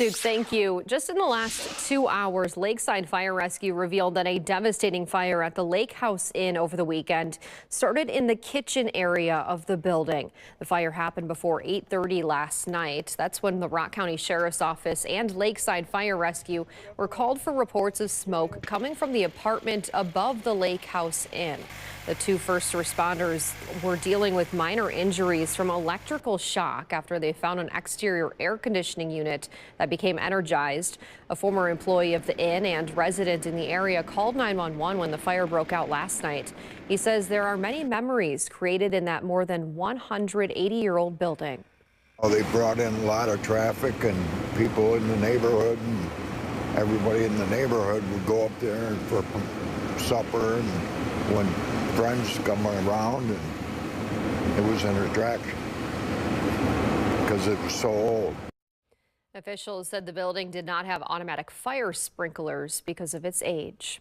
Duke, thank you. Just in the last 2 hours, Lakeside Fire Rescue revealed that a devastating fire at the Lake House Inn over the weekend started in the kitchen area of the building. The fire happened before 8:30 last night. That's when the Rock County Sheriff's Office and Lakeside Fire Rescue were called for reports of smoke coming from the apartment above the Lake House Inn. The two first responders were dealing with minor injuries from electrical shock after they found an exterior air conditioning unit that became energized. A former employee of the inn and resident in the area called 911 when the fire broke out last night. He says there are many memories created in that more than 180-year-old building. Oh, they brought in a lot of traffic and people in the neighborhood, and everybody in the neighborhood would go up there for supper, and when friends come around, and it was an attraction because it was so old. Officials said the building did not have automatic fire sprinklers because of its age.